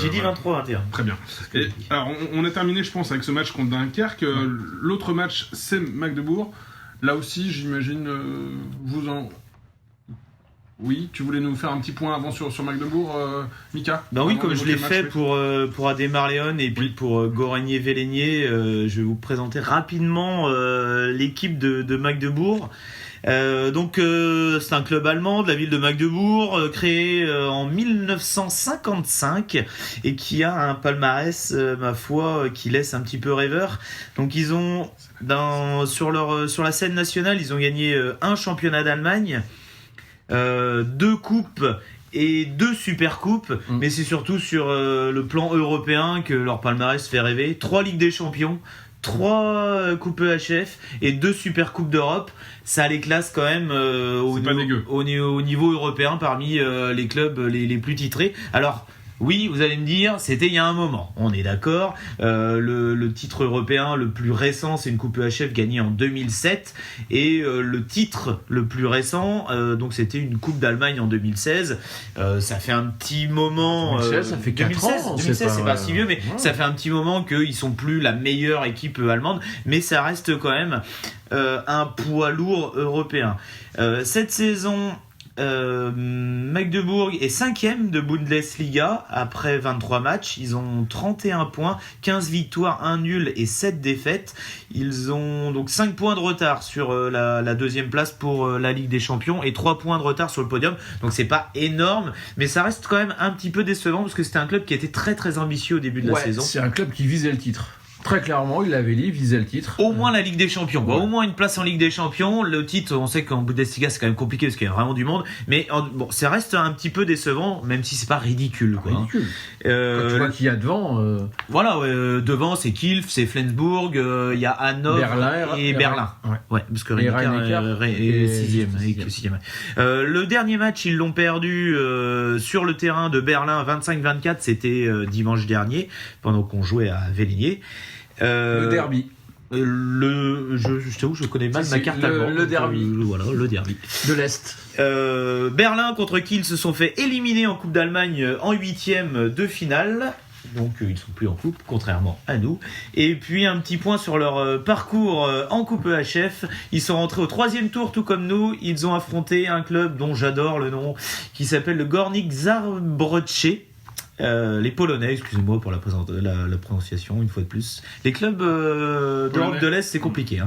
J'ai dit 23-21. Très bien. Et, alors, on a terminé, je pense, avec ce match contre Dunkerque. L'autre match, c'est Magdebourg. Là aussi, j'imagine, Oui, tu voulais nous faire un petit point avant sur Magdebourg, Mika? Oui, comme je l'ai fait pour AD Marléon et puis pour Goragné-Véligné, je vais vous présenter rapidement l'équipe de Magdebourg. C'est un club allemand de la ville de Magdebourg, créé en 1955 et qui a un palmarès, ma foi, qui laisse un petit peu rêveur. Donc ils ont sur la scène nationale, ils ont gagné un championnat d'Allemagne, 2 coupes et 2 super coupes, mais c'est surtout sur le plan européen que leur palmarès fait rêver. 3 Ligues des Champions, 3 coupes EHF et 2 super coupes d'Europe. Ça les classe quand même au niveau européen parmi les clubs les plus titrés. Alors oui, vous allez me dire, c'était il y a un moment. On est d'accord. Le titre européen le plus récent, c'est une coupe EHF gagnée en 2007. Et le titre le plus récent, donc c'était une coupe d'Allemagne en 2016. Ça fait un petit moment. 2016, ça fait 4 ans. 2016, c'est pas si vieux, mais ça fait un petit moment qu'ils sont plus la meilleure équipe allemande. Mais ça reste quand même un poids lourd européen. Cette saison. Magdebourg est 5e de Bundesliga après 23 matchs. Ils ont 31 points, 15 victoires, 1 nul et 7 défaites. Ils ont donc 5 points de retard sur la deuxième place pour la Ligue des Champions et 3 points de retard sur le podium. Donc c'est pas énorme, mais ça reste quand même un petit peu décevant parce que c'était un club qui était très très ambitieux au début de la saison. C'est un club qui visait le titre. Très clairement, il l'avait dit, il visait le titre. Au moins la Ligue des Champions, au moins une place en Ligue des Champions. Le titre, on sait qu'en Bundesliga c'est quand même compliqué parce qu'il y a vraiment du monde, mais ça reste un petit peu décevant, même si c'est pas ridicule. Ridicule. Quand tu vois qu'il y a devant. Voilà, devant c'est Kiel, c'est Flensburg, il y a Hanovre et Berlin. Ouais, parce que Rhein-Neckar est 6e. Le dernier match, ils l'ont perdu sur le terrain de Berlin 25-24, c'était dimanche dernier, pendant qu'on jouait à Véligné. Le derby. Je t'avoue, je connais mal ma carte allemande. Le derby. Voilà, le derby. De l'Est. Berlin contre Kiel se sont fait éliminer en Coupe d'Allemagne en 8e de finale. Donc ils ne sont plus en coupe, contrairement à nous. Et puis un petit point sur leur parcours en coupe EHF. Ils sont rentrés au 3e tour, tout comme nous. Ils ont affronté un club dont j'adore le nom, qui s'appelle le Górnik Zabrze. Les Polonais, excusez-moi pour la prononciation une fois de plus. Les clubs d'Europe de l'Est, c'est compliqué.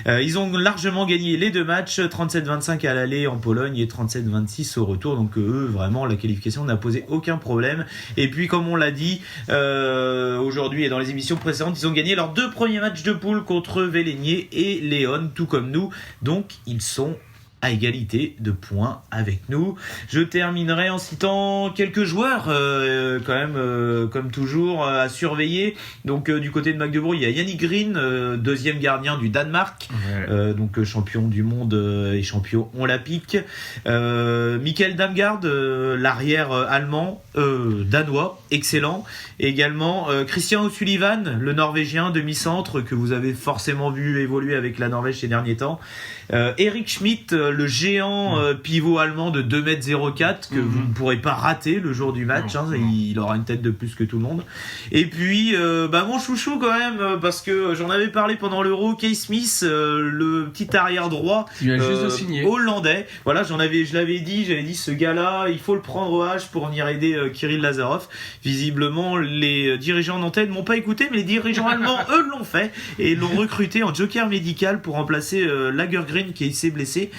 Ils ont largement gagné les 2 matchs, 37-25 à l'aller en Pologne et 37-26 au retour. Donc eux, vraiment, la qualification n'a posé aucun problème. Et puis, comme on l'a dit aujourd'hui et dans les émissions précédentes, ils ont gagné leurs 2 premiers matchs de poule contre Véligné et Léon, tout comme nous. Donc, ils sont à égalité de points avec nous. Je terminerai en citant quelques joueurs quand même comme toujours à surveiller. Donc du côté de Magdebourg, il y a Yannick Green, 2e gardien du Danemark, donc champion du monde et champion olympique. Mikkel Damgaard, l'arrière allemand, danois, excellent. Et également Christian O'Sullivan, le Norvégien demi-centre que vous avez forcément vu évoluer avec la Norvège ces derniers temps. Eric Schmidt, le géant pivot allemand de 2m04 que vous ne pourrez pas rater le jour du match. Il aura une tête de plus que tout le monde. Et puis, mon chouchou quand même, parce que j'en avais parlé pendant l'Euro, Kay Smith, le petit arrière droit hollandais. Voilà, je l'avais dit, j'avais dit ce gars-là, il faut le prendre au H pour venir aider Kirill Lazarov. Visiblement, les dirigeants nantais ne m'ont pas écouté, mais les dirigeants allemands, eux, l'ont fait et l'ont recruté en joker médical pour remplacer Lagergren qui s'est blessé.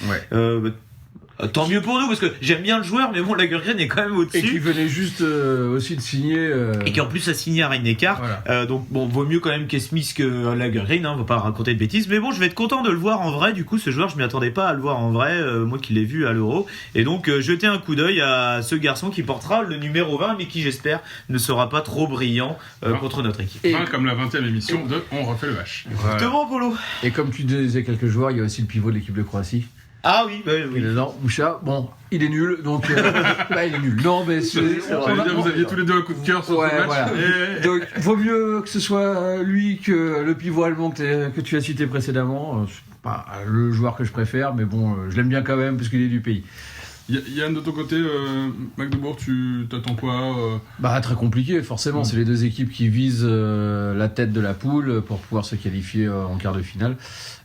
Tant mieux pour nous parce que j'aime bien le joueur, mais bon, Lagergren est quand même au-dessus. Et qui venait juste aussi de signer. Et qui en plus a signé à Rhein-Neckar. Voilà. Donc bon, vaut mieux quand même Kay Smith que Lagergren, on va pas raconter de bêtises. Mais bon, je vais être content de le voir en vrai. Du coup, ce joueur, je m'y attendais pas à le voir en vrai, moi qui l'ai vu à l'Euro. Et donc, jeter un coup d'œil à ce garçon qui portera le numéro 20, mais qui j'espère ne sera pas trop brillant contre notre équipe. Et comme la 20e émission de On refait le H. Exactement, Polo. Et comme tu disais quelques joueurs, il y a aussi le pivot de l'équipe de Croatie. Ah oui, oui. Non, Boucha, bon, il est nul, donc il est nul. Non, mais vous aviez tous les deux un coup de cœur sur ce match. Voilà. Donc, vaut mieux que ce soit lui que le pivot allemand que tu as cité précédemment. C'est pas le joueur que je préfère, mais bon, je l'aime bien quand même parce qu'il est du pays. Yann, de ton côté, Magdebourg, tu t'attends quoi Très compliqué, forcément. C'est les deux équipes qui visent la tête de la poule pour pouvoir se qualifier en quart de finale.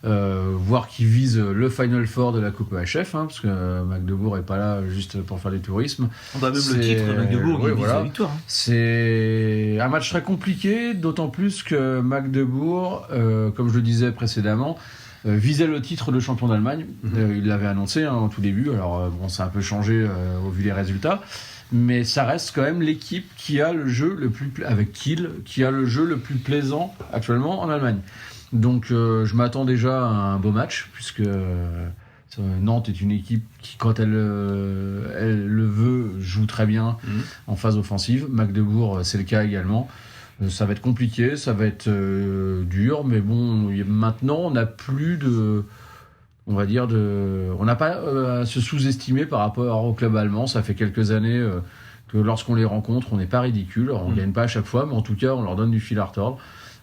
Voire qui visent le Final Four de la Coupe EHF, parce que Magdebourg n'est pas là juste pour faire du tourisme. Même le titre, Magdebourg, il vise la victoire. C'est un match très compliqué, d'autant plus que Magdebourg, comme je le disais précédemment, visait le titre de champion d'Allemagne. Il l'avait annoncé au tout début. Alors ça a un peu changé au vu des résultats, mais ça reste quand même l'équipe qui a le jeu le plus avec Kiel, qui a le jeu le plus plaisant actuellement en Allemagne. Donc je m'attends déjà à un beau match, puisque Nantes est une équipe qui, quand elle le veut, joue très bien en phase offensive. Magdebourg, c'est le cas également. Ça va être compliqué, ça va être dur, mais bon, maintenant on n'a plus on n'a pas à se sous-estimer par rapport au club allemand. Ça fait quelques années que lorsqu'on les rencontre, on n'est pas ridicule. Alors, on ne gagne pas à chaque fois, mais en tout cas, on leur donne du fil à retordre.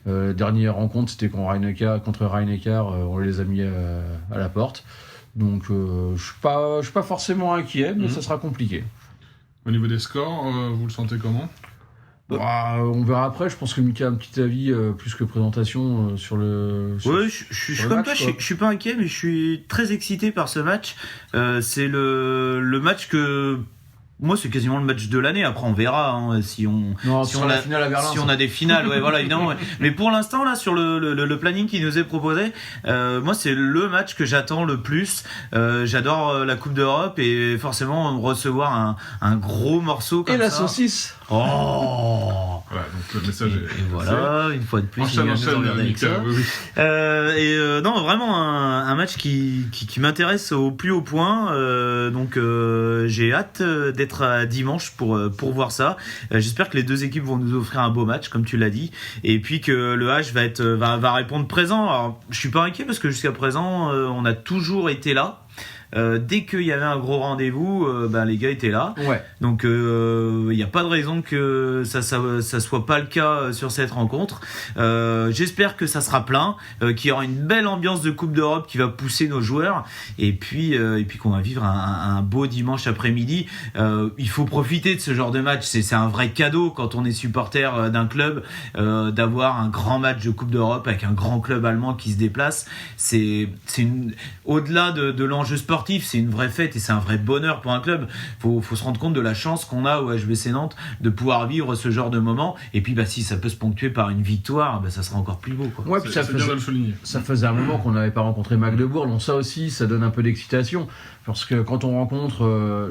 Dernière rencontre, c'était contre Rhein-Neckar, on les a mis à la porte. Donc, je suis pas forcément inquiet, mais ça sera compliqué. Au niveau des scores, vous le sentez comment ? On verra après. Je pense que Mika a un petit avis plus que présentation sur le. Oui, je suis comme toi. Je suis pas inquiet, mais je suis très excité par ce match. C'est le match que. Moi, c'est quasiment le match de l'année. Après, on verra si on a des finales. Ouais, voilà, évidemment. Ouais. Mais pour l'instant, là, sur le planning qui nous est proposé, moi, c'est le match que j'attends le plus. J'adore la Coupe d'Europe et forcément recevoir un gros morceau comme ça. Et la saucisse. Oh. Voilà, donc le message est. Et voilà, une fois de plus, enchaîne, avec ça. Oui. Non, vraiment un match qui m'intéresse au plus haut point. Donc, j'ai hâte d'être à dimanche pour voir ça. J'espère que les deux équipes vont nous offrir un beau match, comme tu l'as dit, et puis que le H va répondre présent. Alors, je suis pas inquiet parce que jusqu'à présent, on a toujours été là. Dès qu'il y avait un gros rendez-vous, les gars étaient là. Ouais. Donc il n'y a pas de raison que ça soit pas le cas sur cette rencontre. J'espère que ça sera plein, qu'il y aura une belle ambiance de Coupe d'Europe qui va pousser nos joueurs, et puis qu'on va vivre un beau dimanche après-midi. Il faut profiter de ce genre de match. C'est un vrai cadeau quand on est supporter d'un club, d'avoir un grand match de Coupe d'Europe avec un grand club allemand qui se déplace. Au-delà de l'enjeu sportif, c'est une vraie fête et c'est un vrai bonheur pour un club. Faut se rendre compte de la chance qu'on a au HBC Nantes de pouvoir vivre ce genre de moment. Et puis si ça peut se ponctuer par une victoire, ça sera encore plus beau, quoi. Ouais, puis c'est bien de le souligner. Ça faisait un moment qu'on n'avait pas rencontré Magdebourg, donc ça aussi, ça donne un peu d'excitation. Parce que quand on rencontre,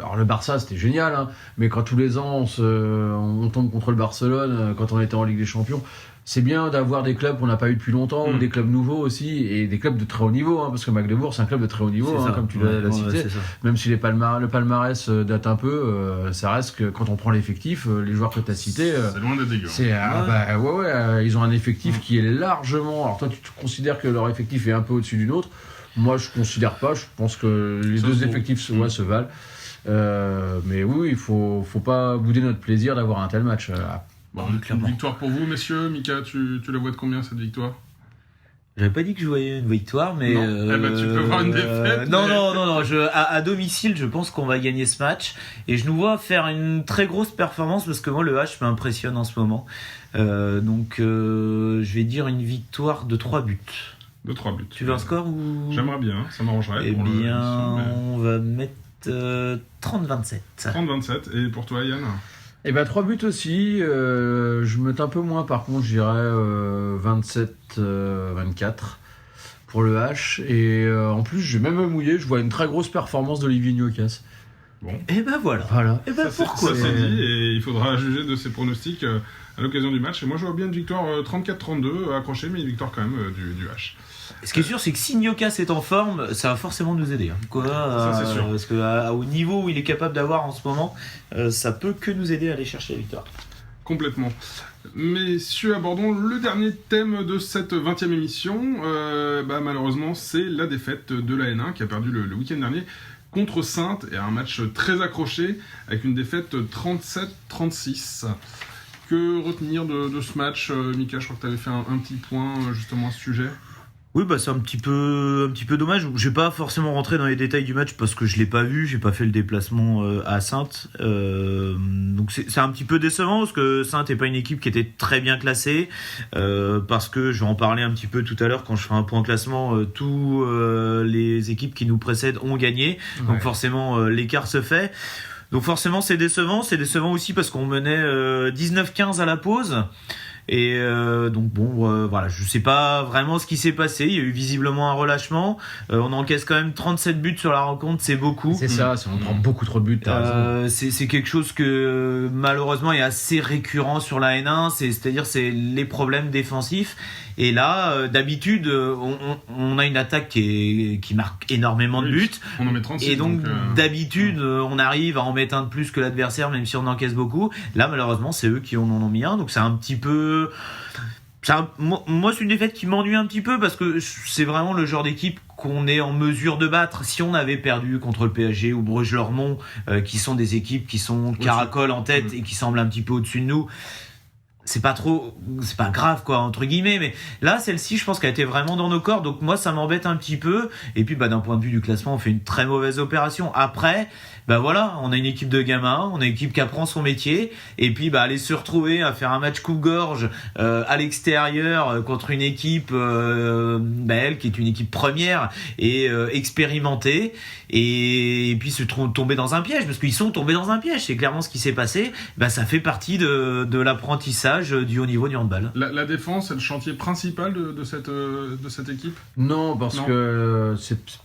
alors le Barça, c'était génial, mais quand tous les ans on tombe contre le Barcelone, quand on était en Ligue des Champions, c'est bien d'avoir des clubs qu'on n'a pas eu depuis longtemps, ou des clubs nouveaux aussi, et des clubs de très haut niveau, parce que Magdebourg, c'est un club de très haut niveau, comme tu l'as cité. Même si le palmarès date un peu, ça reste que quand on prend l'effectif, les joueurs que tu as cités, c'est loin d'être dégueu. Ils ont un effectif qui est largement. Alors toi, tu considères que leur effectif est un peu au-dessus d'une autre. Moi, je considère pas. Je pense que les deux effectifs se valent. Mais oui, il faut pas bouder notre plaisir d'avoir un tel match. Une victoire pour vous, messieurs. Mika, tu la vois de combien, cette victoire ? J'avais pas dit que je voyais une victoire, mais Non. Eh ben, tu peux voir une défaite, Non, mais- non. À domicile, je pense qu'on va gagner ce match, et je nous vois faire une très grosse performance parce que moi, le H m'impressionne en ce moment. Donc, je vais dire une victoire de 3 buts. De 3 buts. Tu veux un score ou J'aimerais bien, ça m'arrangerait. Eh pour bien, l'émission, mais- on va mettre 30-27. 30-27. Et pour toi, Yann? Et ben 3 buts aussi. Je mets un peu moins, par contre, je dirais 27-24 pour le H. Et en plus, j'ai même mouillé. Je vois une très grosse performance d'Olivier Gnocas. Et ben voilà. Voilà. Et ben pourquoi Ça c'est dit, et il faudra juger de ses pronostics à l'occasion du match. Et moi, je vois bien une victoire 34-32 accrochée, mais une victoire quand même du H. Ce qui est sûr, c'est que si Gnocas est en forme, ça va forcément nous aider. Ça, c'est sûr. Parce qu'au niveau où il est capable d'avoir en ce moment, ça peut que nous aider à aller chercher la victoire. Complètement. Messieurs, abordons le dernier thème de cette 20e émission. Malheureusement, c'est la défaite de la N1 qui a perdu le week-end dernier contre Saintes, et un match très accroché avec une défaite 37-36. Que retenir de ce match, Mika? Je crois que tu avais fait un petit point justement à ce sujet. Oui, c'est un petit peu dommage. Je vais pas forcément rentrer dans les détails du match parce que je l'ai pas vu, j'ai pas fait le déplacement à Saintes. Donc c'est un petit peu décevant parce que Saintes est pas une équipe qui était très bien classée. Parce que je vais en parler un petit peu tout à l'heure quand je ferai un point classement. Tous les équipes qui nous précèdent ont gagné, donc forcément l'écart se fait. Donc forcément c'est décevant aussi parce qu'on menait 19-15 à la pause. Et donc voilà, je sais pas vraiment ce qui s'est passé. Il y a eu visiblement un relâchement. On encaisse quand même 37 buts sur la rencontre, c'est beaucoup. C'est ça, on prend beaucoup trop de buts. C'est quelque chose que malheureusement est assez récurrent sur la N1. C'est-à-dire c'est les problèmes défensifs. Et là, d'habitude, on a une attaque qui marque énormément de buts. On en met 36. Et donc d'habitude, on arrive à en mettre un de plus que l'adversaire, même si on encaisse beaucoup. Là, malheureusement, c'est eux qui en ont mis un. Donc c'est un petit peu... Moi, c'est une défaite qui m'ennuie un petit peu parce que c'est vraiment le genre d'équipe qu'on est en mesure de battre. Si on avait perdu contre le PSG ou Bruges-Lormont, qui sont des équipes qui sont caracoles en tête et qui semblent un petit peu au-dessus de nous, c'est pas grave quoi entre guillemets, mais là celle-ci je pense qu'elle a été vraiment dans nos corps, donc moi ça m'embête un petit peu. Et puis d'un point de vue du classement, on fait une très mauvaise opération. Après voilà, on a une équipe de gamins, on a une équipe qui apprend son métier, et puis aller se retrouver à faire un match coupe-gorge à l'extérieur contre une équipe elle qui est une équipe première et expérimentée, et puis se tomber dans un piège, parce qu'ils sont tombés dans un piège, c'est clairement ce qui s'est passé. Ça fait partie de l'apprentissage du haut niveau du handball. La défense est le chantier principal de cette équipe? Non, parce que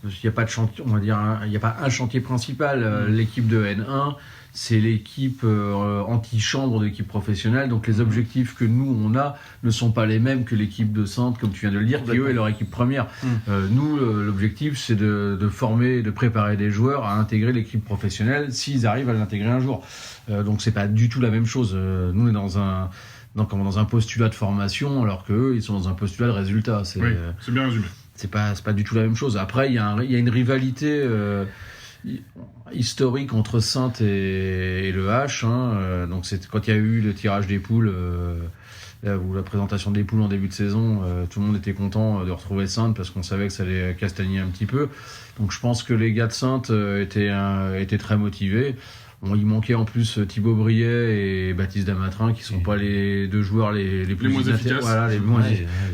il n'y a pas de chantier, on va dire, il n'y a pas un chantier principal. L'équipe de N1, c'est l'équipe antichambre de l'équipe professionnelle, donc les objectifs que nous on a ne sont pas les mêmes que l'équipe de Saintes, comme tu viens de le dire, qui eux est leur équipe première. Nous, l'objectif c'est de former, de préparer des joueurs à intégrer l'équipe professionnelle s'ils arrivent à l'intégrer un jour. Donc c'est pas du tout la même chose. Nous on est dans un postulat de formation, alors qu'eux ils sont dans un postulat de résultat. C'est bien résumé. C'est pas du tout la même chose. Après il y a une rivalité historique entre Saintes et le H. Donc c'est quand il y a eu le tirage des poules ou la présentation des poules en début de saison, tout le monde était content de retrouver Saintes parce qu'on savait que ça allait castagner un petit peu. Donc je pense que les gars de Saintes étaient très motivés. Il manquait en plus Thibaut Briet et Baptiste Damatrin, qui sont pas les deux joueurs les plus moins efficaces.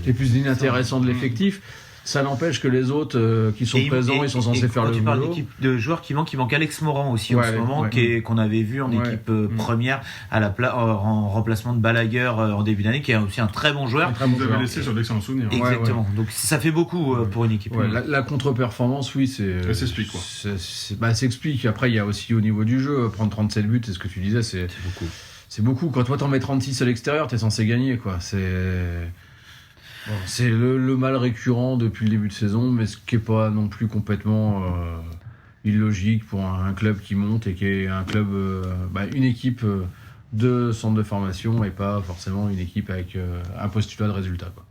Les plus inintéressants de l'effectif. Ça n'empêche que les autres qui sont présents, ils sont censés faire le boulot. Tu parles d'équipe de joueurs qui manque Alex Morand aussi en ce moment, qu'on avait vu en équipe première en remplacement de Balaguer en début d'année, qui est aussi un très bon joueur. Vous avez laissé sur d'excellents souvenirs. Exactement. Donc ça fait beaucoup pour une équipe. La contre-performance, oui, ça s'explique quoi. Ça s'explique. Après, il y a aussi au niveau du jeu, prendre 37 buts, c'est ce que tu disais, c'est beaucoup. C'est beaucoup. Quand toi t'en mets 36 à l'extérieur, t'es censé gagner quoi. C'est le mal récurrent depuis le début de saison, mais ce qui n'est pas non plus complètement illogique pour un club qui monte et qui est un club, une équipe de centre de formation et pas forcément une équipe avec un postulat de résultat, quoi.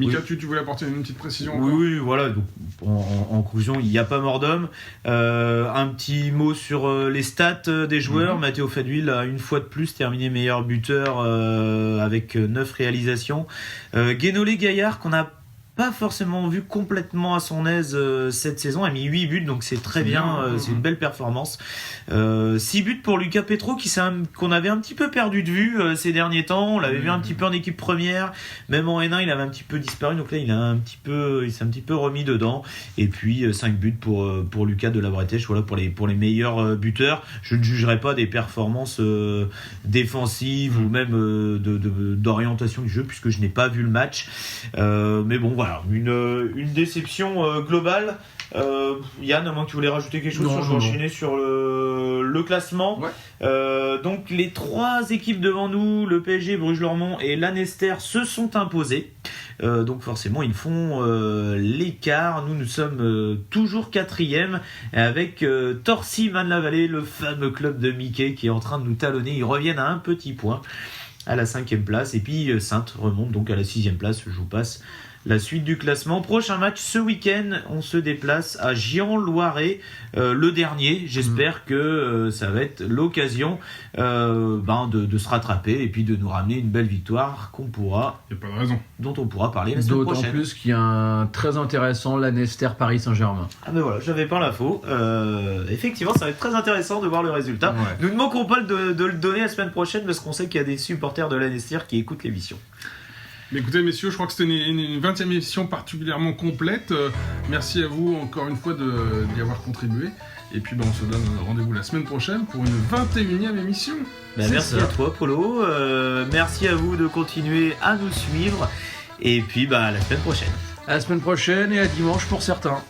Mika, tu voulais apporter une petite précision encore ? Oui, voilà. Donc, en conclusion, il n'y a pas mort d'homme. Un petit mot sur les stats des joueurs. Mathéo Fadwil a une fois de plus terminé meilleur buteur avec 9 réalisations. Guénolé Gaillard, qu'on n'a pas forcément vu complètement à son aise cette saison. Il a mis 8 buts, donc c'est très bien. C'est une belle performance. 6 buts pour Lucas Petro, qu'on avait un petit peu perdu de vue ces derniers temps. On l'avait vu un petit peu en équipe première. Même en N1, il avait un petit peu disparu. Donc là, il s'est un petit peu remis dedans. Et puis 5 buts pour Lucas de la Bretèche. Voilà pour les meilleurs buteurs. Je ne jugerai pas des performances défensives ou même d'orientation du jeu, puisque je n'ai pas vu le match. Mais bon, voilà, une déception globale. Yann, à moins que tu voulais rajouter quelque chose, je vais enchaîner sur le classement. Ouais. Donc les 3 équipes devant nous, le PSG, Bruges-Lormont et l'Annester, se sont imposées. Donc forcément ils font l'écart. Nous sommes toujours 4e avec Torcy Man-la-Vallée, le fameux club de Mickey, qui est en train de nous talonner. Ils reviennent à un petit point à la 5e place, et puis Saintes remonte donc à la 6e place. Je vous passe la suite du classement. Prochain match ce week-end, on se déplace à Giant-Loiret, le dernier. J'espère que ça va être l'occasion de se rattraper et puis de nous ramener une belle victoire dont on pourra parler la semaine prochaine. D'autant plus qu'il y a un très intéressant, l'Annester Paris Saint-Germain. Ah ben voilà, j'avais pas l'info. Effectivement, ça va être très intéressant de voir le résultat. Ouais. Nous ne manquerons pas de le donner la semaine prochaine, parce qu'on sait qu'il y a des supporters de l'Annester qui écoutent l'émission. Mais écoutez, messieurs, je crois que c'était une 20e émission particulièrement complète. Merci à vous encore une fois d'y avoir contribué. Et puis on se donne rendez-vous la semaine prochaine pour une 21e émission. Merci à toi, Polo. Merci à vous de continuer à nous suivre. Et puis à la semaine prochaine. À la semaine prochaine et à dimanche pour certains.